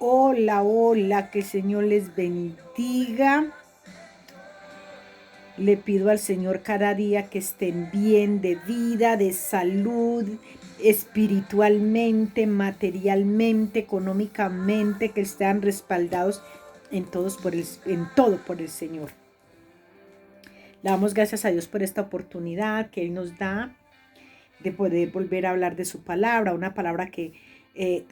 Hola, hola, que el Señor les bendiga. Le pido al Señor cada día que estén bien de vida, de salud, espiritualmente, materialmente, económicamente, que estén respaldados en todo por el Señor. Le damos gracias a Dios por esta oportunidad que Él nos da de poder volver a hablar de su palabra, una palabra que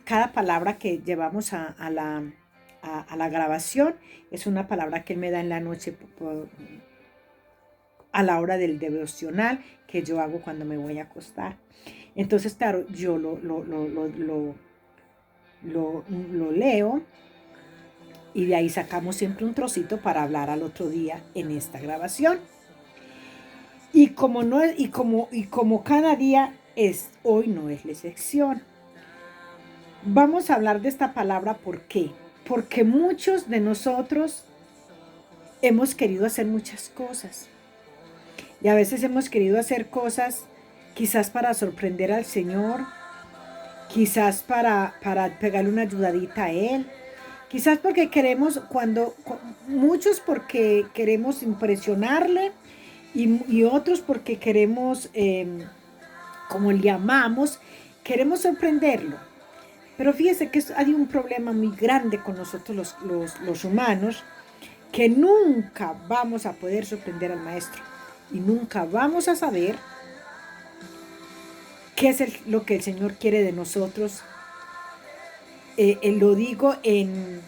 cada palabra que llevamos a la grabación es una palabra que Él me da en la noche a la hora del devocional que yo hago cuando me voy a acostar. Entonces, claro, yo lo leo y de ahí sacamos siempre un trocito para hablar al otro día en esta grabación. Y como cada día es, hoy no es la excepción. Vamos a hablar de esta palabra, ¿por qué? Porque muchos de nosotros hemos querido hacer muchas cosas. Y a veces hemos querido hacer cosas quizás para sorprender al Señor, quizás para pegarle una ayudadita a Él, quizás porque queremos, muchos porque queremos impresionarle y otros porque queremos, como le llamamos, queremos sorprenderlo. Pero fíjese que hay un problema muy grande con nosotros los humanos, que nunca vamos a poder sorprender al maestro y nunca vamos a saber qué es lo que el Señor quiere de nosotros. Lo digo Él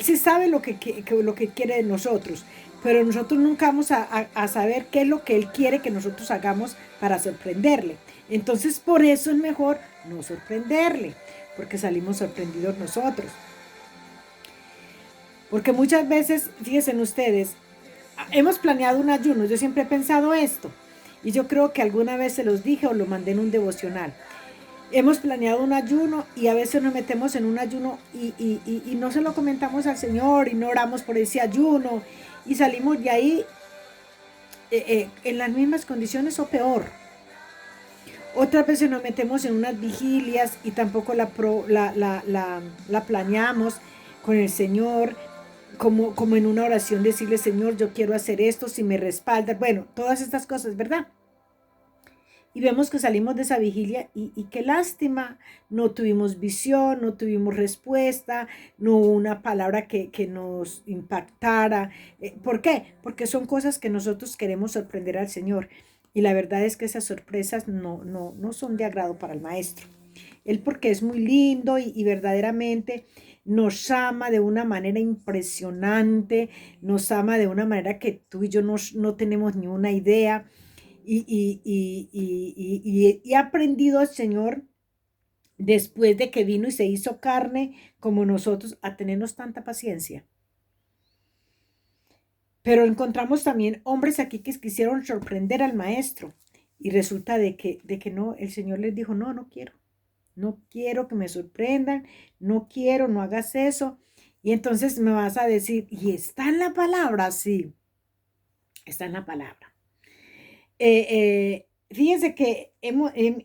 sí sabe lo que quiere de nosotros, pero nosotros nunca vamos a saber qué es lo que Él quiere que nosotros hagamos para sorprenderle. Entonces, por eso es mejor no sorprenderle, porque salimos sorprendidos nosotros. Porque muchas veces, fíjense ustedes, hemos planeado un ayuno. Yo siempre he pensado esto, y yo creo que alguna vez se los dije o lo mandé en un devocional. Hemos planeado un ayuno y a veces nos metemos en un ayuno y no se lo comentamos al Señor y no oramos por ese ayuno y salimos de ahí en las mismas condiciones o peor. Otras veces nos metemos en unas vigilias y tampoco la planeamos con el Señor, como en una oración decirle, Señor, yo quiero hacer esto, si me respaldas. Bueno, todas estas cosas, ¿verdad? Y vemos que salimos de esa vigilia y qué lástima, no tuvimos visión, no tuvimos respuesta, no hubo una palabra que nos impactara. ¿Por qué? Porque son cosas que nosotros queremos sorprender al Señor. Y la verdad es que esas sorpresas no son de agrado para el Maestro. Él porque es muy lindo y verdaderamente nos ama de una manera impresionante, nos ama de una manera que tú y yo no tenemos ni una idea. Y he aprendido al Señor, después de que vino y se hizo carne como nosotros, a tenernos tanta paciencia. Pero encontramos también hombres aquí que quisieron sorprender al maestro y resulta de que no, el Señor les dijo, no quiero que me sorprendan, no quiero, no hagas eso. Y entonces me vas a decir, ¿y está en la palabra? Sí, está en la palabra. Fíjense que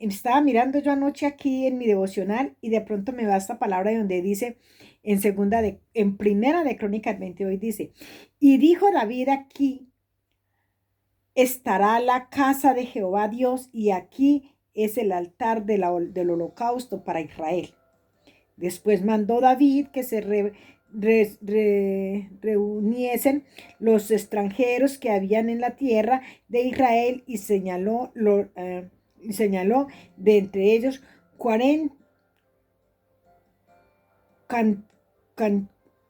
estaba mirando yo anoche aquí en mi devocional y de pronto me va esta palabra donde dice en primera de Crónicas 28 dice, y dijo David, aquí estará la casa de Jehová Dios y aquí es el altar del holocausto para Israel. Después mandó David que se reuniesen los extranjeros que habían en la tierra de Israel y señaló de entre ellos 40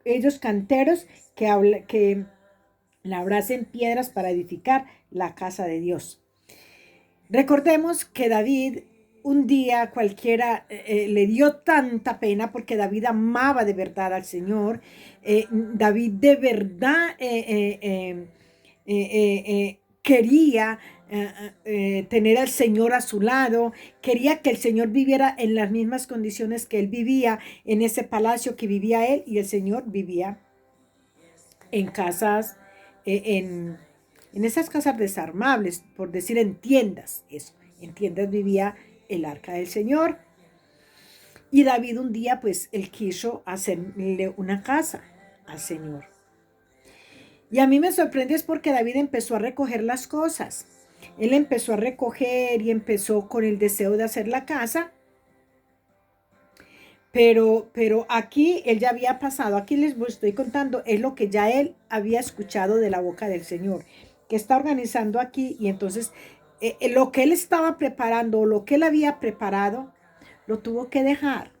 ellos canteros que labrasen piedras para edificar la casa de Dios. Recordemos que David un día cualquiera le dio tanta pena porque David amaba de verdad al Señor. David de verdad quería tener al Señor a su lado, quería que el Señor viviera en las mismas condiciones que él vivía, en ese palacio que vivía él, y el Señor vivía en casas, en esas casas desarmables, por decir en tiendas, eso, en tiendas vivía el arca del Señor. Y David un día, pues, él quiso hacerle una casa al Señor. Y a mí me sorprende es porque David empezó a recoger las cosas. Él empezó a recoger y empezó con el deseo de hacer la casa. Pero aquí él ya había pasado, aquí les estoy contando, es lo que ya él había escuchado de la boca del Señor, que está organizando aquí. Y entonces lo que él estaba preparando, lo que él había preparado, lo tuvo que dejar.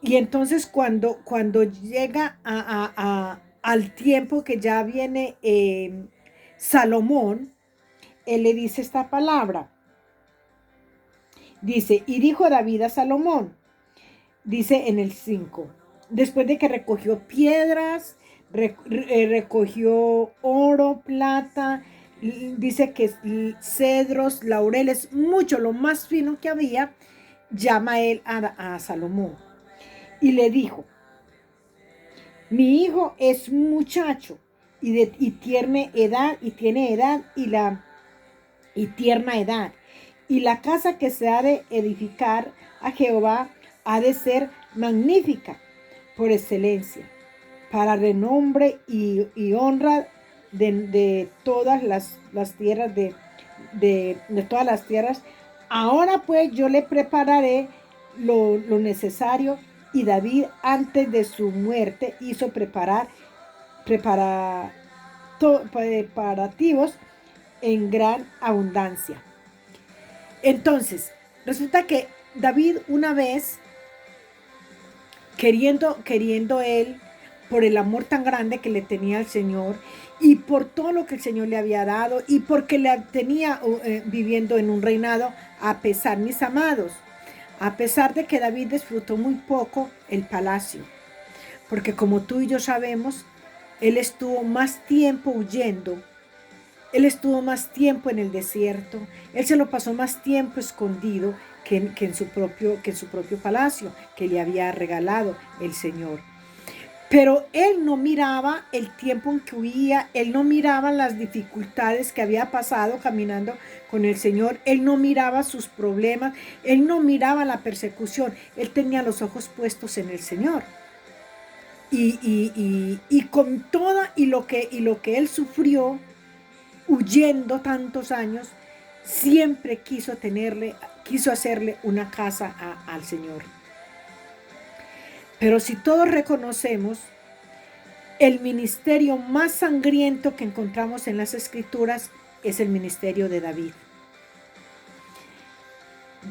Y entonces cuando llega al tiempo que ya viene Salomón, él le dice esta palabra. Dice, y dijo David a Salomón, dice en el 5, después de que recogió piedras, recogió oro, plata, dice que cedros, laureles, mucho, lo más fino que había, llama él a Salomón y le dijo, mi hijo es muchacho y tiene edad y tierna edad, y la casa que se ha de edificar a Jehová ha de ser magnífica por excelencia, para renombre y honra de todas las tierras de todas las tierras. Ahora pues yo le prepararé lo necesario. Y David antes de su muerte hizo preparativos en gran abundancia. Entonces, resulta que David una vez, queriendo él, por el amor tan grande que le tenía al Señor y por todo lo que el Señor le había dado y porque le tenía viviendo en un reinado, a pesar, mis amados, a pesar de que David disfrutó muy poco el palacio, porque como tú y yo sabemos, él estuvo más tiempo huyendo. Él estuvo más tiempo en el desierto, él se lo pasó más tiempo escondido que en su propio palacio que le había regalado el Señor. Pero él no miraba el tiempo en que huía, él no miraba las dificultades que había pasado caminando con el Señor, él no miraba sus problemas, él no miraba la persecución, él tenía los ojos puestos en el Señor. Y con toda y lo que él sufrió, huyendo tantos años, siempre quiso hacerle una casa al Señor. Pero si todos reconocemos, el ministerio más sangriento que encontramos en las Escrituras es el ministerio de David.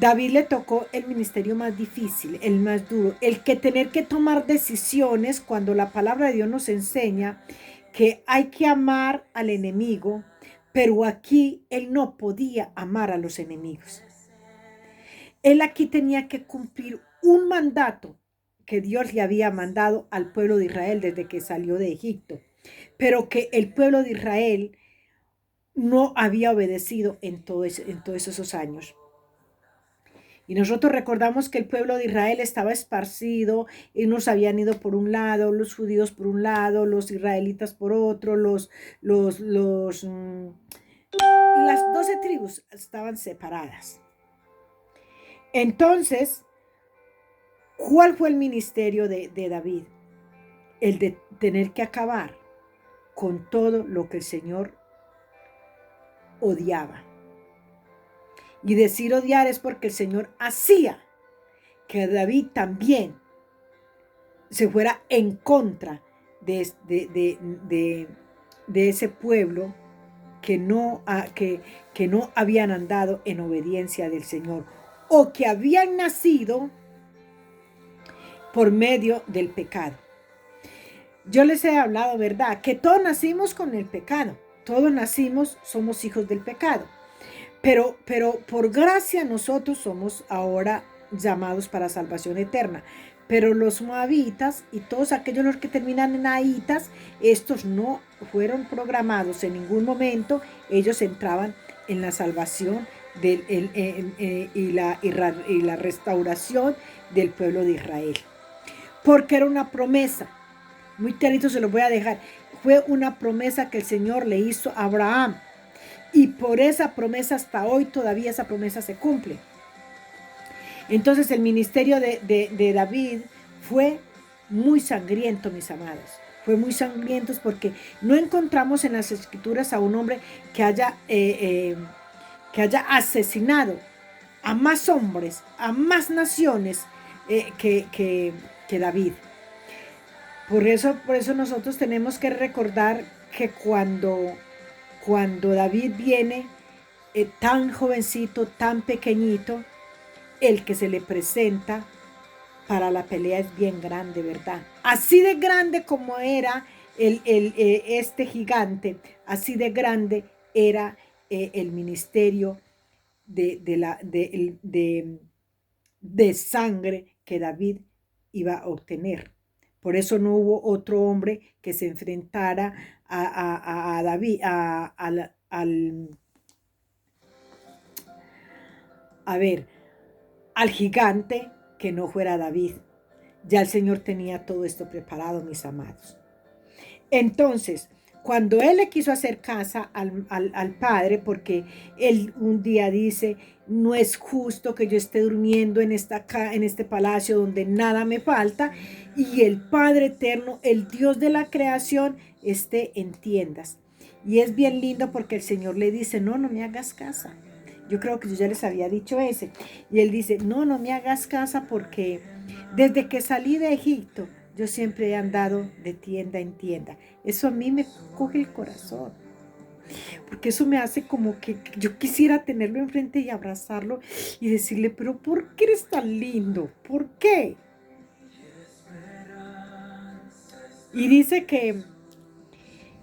David le tocó el ministerio más difícil, el más duro, el que tener que tomar decisiones cuando la palabra de Dios nos enseña que hay que amar al enemigo, pero aquí él no podía amar a los enemigos. Él aquí tenía que cumplir un mandato que Dios le había mandado al pueblo de Israel desde que salió de Egipto, pero que el pueblo de Israel no había obedecido en todos esos años. Y nosotros recordamos que el pueblo de Israel estaba esparcido, y unos habían ido por un lado, los judíos por un lado, los israelitas por otro, las 12 tribus estaban separadas. Entonces, ¿cuál fue el ministerio de David? El de tener que acabar con todo lo que el Señor odiaba. Y decir odiar es porque el Señor hacía que David también se fuera en contra de ese pueblo que no habían andado en obediencia del Señor, o que habían nacido por medio del pecado. Yo les he hablado, ¿verdad?, que todos nacimos con el pecado, todos nacimos, somos hijos del pecado, pero por gracia nosotros somos ahora llamados para salvación eterna. Pero los moabitas y todos aquellos los que terminan en aitas, estos no fueron programados en ningún momento. Ellos entraban en la salvación y la restauración del pueblo de Israel, porque era una promesa. Muy clarito se lo voy a dejar. Fue una promesa que el Señor le hizo a Abraham, y por esa promesa hasta hoy todavía esa promesa se cumple. Entonces el ministerio de David fue muy sangriento, mis amados. Fue muy sangriento porque no encontramos en las escrituras a un hombre que haya asesinado a más hombres, a más naciones que David. Por eso nosotros tenemos que recordar que cuando David viene tan jovencito, tan pequeñito, el que se le presenta para la pelea es bien grande, ¿verdad? Así de grande como era este gigante, así de grande era el ministerio de sangre que David iba a obtener. Por eso no hubo otro hombre que se enfrentara a David, al gigante que no fuera David. Ya el Señor tenía todo esto preparado, mis amados. Entonces, cuando él le quiso hacer casa al padre, porque él un día dice, no es justo que yo esté durmiendo en este palacio donde nada me falta, y el Padre Eterno, el Dios de la creación, esté en tiendas. Y es bien lindo porque el Señor le dice, no me hagas casa. Yo creo que yo ya les había dicho ese. Y él dice, no me hagas casa porque desde que salí de Egipto, yo siempre he andado de tienda en tienda. Eso a mí me coge el corazón. Porque eso me hace como que yo quisiera tenerlo enfrente y abrazarlo y decirle, pero ¿por qué eres tan lindo? ¿Por qué? Y dice que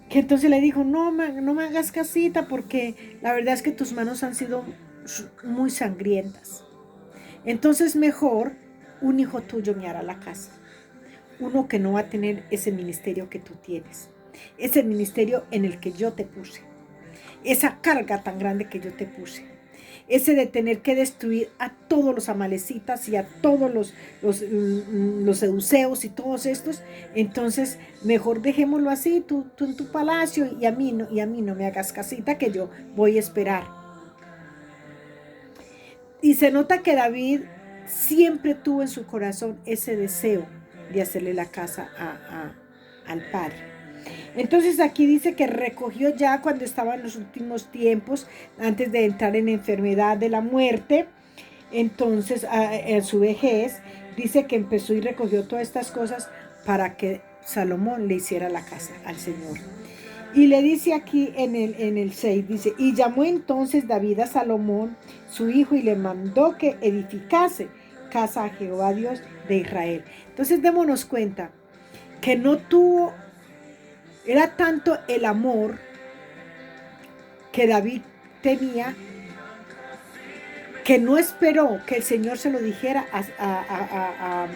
entonces le dijo, no me hagas casita porque la verdad es que tus manos han sido muy sangrientas. Entonces mejor un hijo tuyo me hará la casa. Uno que no va a tener ese ministerio que tú tienes. Ese ministerio en el que yo te puse. Esa carga tan grande que yo te puse. Ese de tener que destruir a todos los amalecitas y a todos los seduceos y todos estos. Entonces, mejor dejémoslo así, tú en tu palacio y a mí no me hagas casita que yo voy a esperar. Y se nota que David siempre tuvo en su corazón ese deseo de hacerle la casa al padre. Entonces aquí dice que recogió ya cuando estaba en los últimos tiempos, antes de entrar en enfermedad de la muerte, entonces en su vejez, dice que empezó y recogió todas estas cosas para que Salomón le hiciera la casa al Señor. Y le dice aquí en el 6, dice, y llamó entonces David a Salomón, su hijo, y le mandó que edificase casa a Jehová Dios de Israel. Entonces démonos cuenta que no tuvo, era tanto el amor que David tenía, que no esperó que el Señor se lo dijera a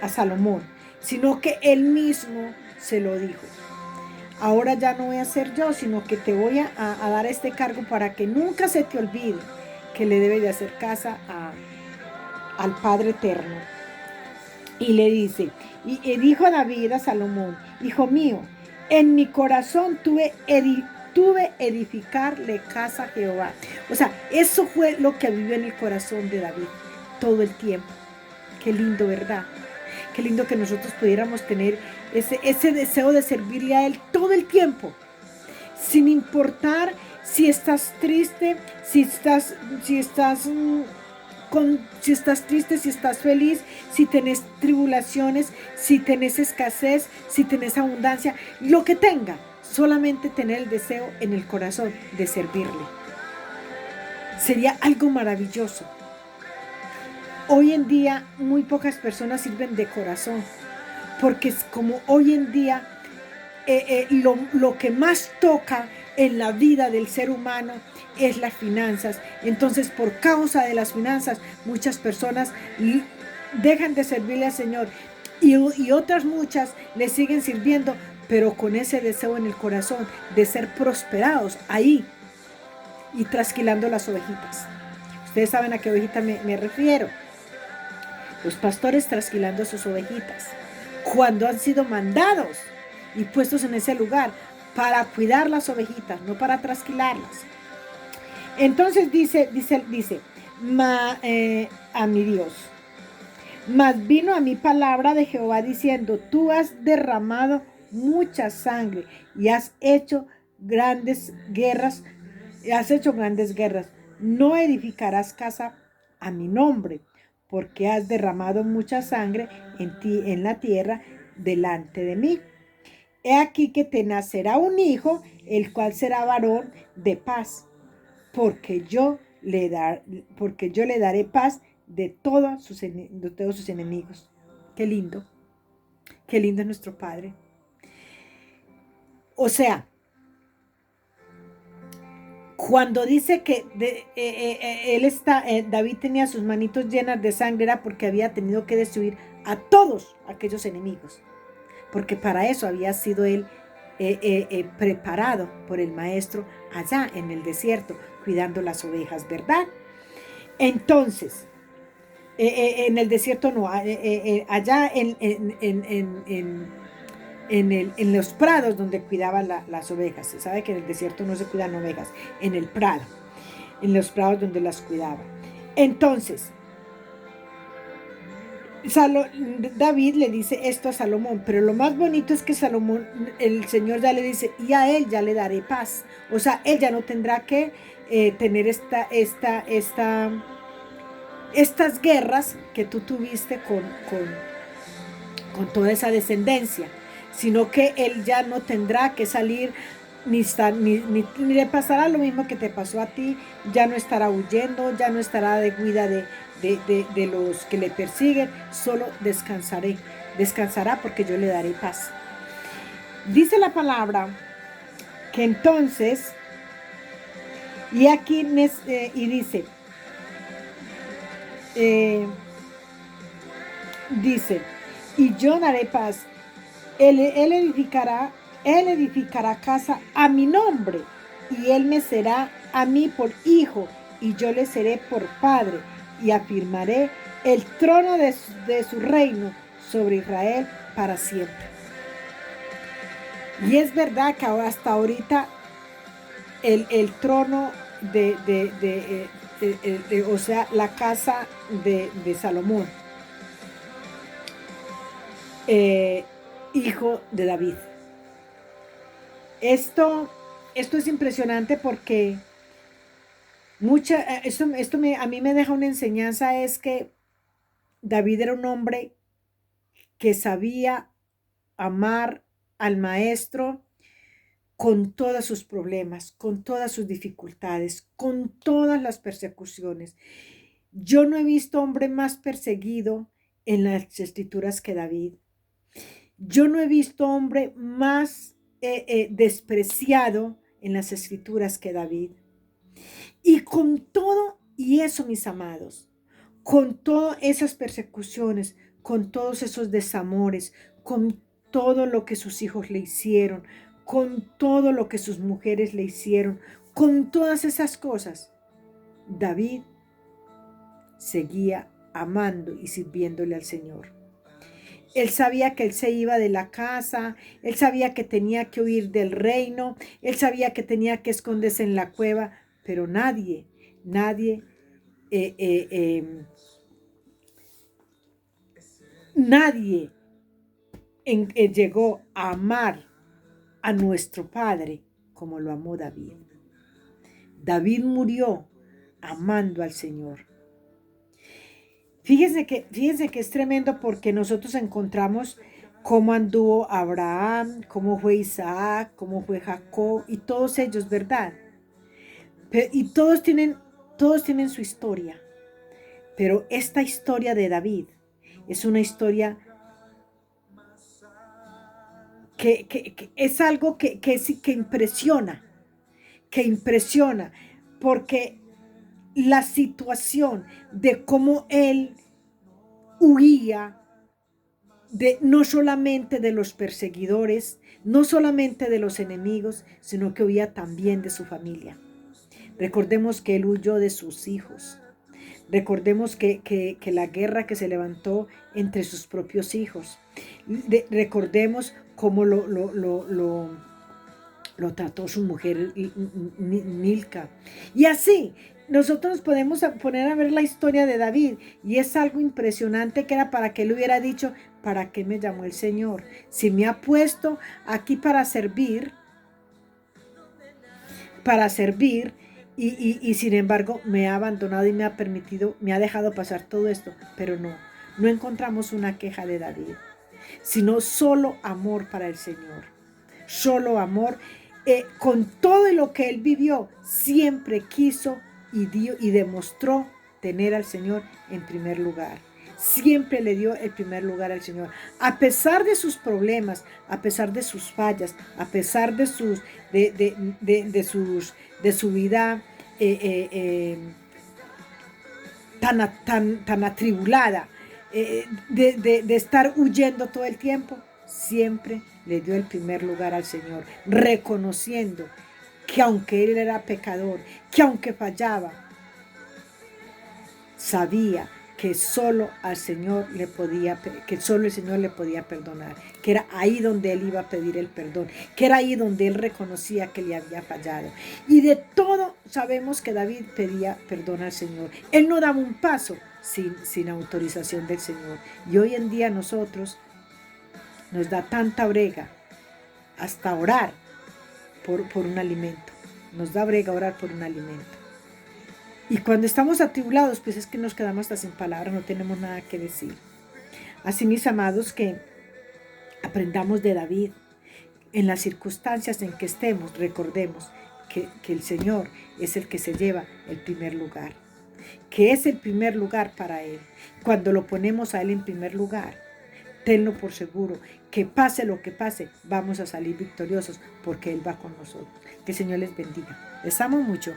Salomón, sino que él mismo se lo dijo. Ahora ya no voy a ser yo, sino que te voy a dar este cargo para que nunca se te olvide que le debe de hacer casa al Padre Eterno. Y le dice, y dijo David a Salomón, hijo mío, en mi corazón tuve edificarle casa a Jehová. O sea, eso fue lo que vivió en el corazón de David todo el tiempo. Qué lindo, ¿verdad? Qué lindo que nosotros pudiéramos tener ese deseo de servirle a Él todo el tiempo, sin importar si estás triste, si estás triste, si estás feliz, si tenés tribulaciones, si tenés escasez, si tenés abundancia, lo que tenga, solamente tener el deseo en el corazón de servirle. Sería algo maravilloso. Hoy en día muy pocas personas sirven de corazón, porque es como hoy en día lo que más toca en la vida del ser humano es las finanzas. Entonces, por causa de las finanzas, muchas personas dejan de servirle al Señor y otras muchas le siguen sirviendo, pero con ese deseo en el corazón de ser prosperados ahí y trasquilando las ovejitas. Ustedes saben a qué ovejita me refiero. Los pastores trasquilando sus ovejitas cuando han sido mandados y puestos en ese lugar para cuidar las ovejitas, no para trasquilarlas. Entonces dice a mi Dios, Mas vino a mí palabra de Jehová diciendo, tú has derramado mucha sangre y has hecho grandes guerras. No edificarás casa a mi nombre, porque has derramado mucha sangre en ti, en la tierra, delante de mí. He aquí que te nacerá un hijo, el cual será varón de paz, porque yo porque yo le daré paz de todos sus enemigos. Qué lindo es nuestro Padre. O sea, cuando dice que David tenía sus manitos llenas de sangre, era porque había tenido que destruir a todos aquellos enemigos, porque para eso había sido él preparado por el maestro allá en el desierto, cuidando las ovejas, ¿verdad? Entonces, en el desierto no, allá en los prados donde cuidaban las ovejas. Se sabe que en el desierto no se cuidan ovejas, en el prado, en los prados donde las cuidaba. Entonces, David le dice esto a Salomón, pero lo más bonito es que Salomón, el Señor ya le dice, y a él ya le daré paz. O sea, él ya no tendrá que tener estas guerras que tú tuviste con toda esa descendencia, sino que él ya no tendrá que salir, ni le pasará lo mismo que te pasó a ti, ya no estará huyendo, ya no estará de cuida de los que le persiguen, solo descansará porque yo le daré paz. Dice la palabra que entonces, y aquí y dice, y yo daré paz. Él edificará casa a mi nombre, y él me será a mí por hijo, y yo le seré por padre, y afirmaré el trono de su reino sobre Israel para siempre. Y es verdad que hasta ahorita el trono o sea, la casa de Salomón, hijo de David. Esto es impresionante porque a mí me deja una enseñanza, es que David era un hombre que sabía amar al maestro con todos sus problemas, con todas sus dificultades, con todas las persecuciones. Yo no he visto hombre más perseguido en las escrituras que David. Yo no he visto hombre más despreciado en las escrituras que David. Y con todo y eso, mis amados, con todas esas persecuciones, con todos esos desamores, con todo lo que sus hijos le hicieron, con todo lo que sus mujeres le hicieron, con todas esas cosas, David seguía amando y sirviéndole al Señor. Él sabía que él se iba de la casa, él sabía que tenía que huir del reino, él sabía que tenía que esconderse en la cueva, pero nadie llegó a amar a nuestro Padre como lo amó David. David murió amando al Señor. Fíjense que es tremendo porque nosotros encontramos cómo anduvo Abraham, cómo fue Isaac, cómo fue Jacob y todos ellos, ¿verdad? Y todos tienen su historia. Pero esta historia de David es una historia que es algo que impresiona, porque la situación de cómo él huía no solamente de los perseguidores, no solamente de los enemigos, sino que huía también de su familia. Recordemos que él huyó de sus hijos. Recordemos que la guerra que se levantó entre sus propios hijos. Recordemos cómo lo trató su mujer Milca. Y así, nosotros nos podemos poner a ver la historia de David y es algo impresionante que era para que él hubiera dicho, ¿para qué me llamó el Señor? Si me ha puesto aquí para servir y sin embargo me ha abandonado y me ha permitido, me ha dejado pasar todo esto, pero no encontramos una queja de David, sino solo amor para el Señor, solo amor. Con todo lo que él vivió, siempre quiso y dio y demostró tener al Señor en primer lugar. Siempre le dio el primer lugar al Señor. A pesar de sus problemas, a pesar de sus fallas, a pesar de su vida tan atribulada, de estar huyendo todo el tiempo, siempre le dio el primer lugar al Señor, reconociendo que aunque él era pecador, que aunque fallaba, sabía que solo el Señor le podía perdonar, que era ahí donde él iba a pedir el perdón, que era ahí donde él reconocía que le había fallado. Y de todo sabemos que David pedía perdón al Señor. Él no daba un paso sin autorización del Señor. Y hoy en día nosotros nos da tanta brega hasta orar por un alimento. Nos da brega orar por un alimento. Y cuando estamos atribulados, pues es que nos quedamos hasta sin palabras, no tenemos nada que decir. Así, mis amados, que aprendamos de David. En las circunstancias en que estemos, recordemos que el Señor es el que se lleva el primer lugar, que es el primer lugar para Él. Cuando lo ponemos a Él en primer lugar, tenlo por seguro, que pase lo que pase, vamos a salir victoriosos porque Él va con nosotros. Que el Señor les bendiga. Les amo mucho.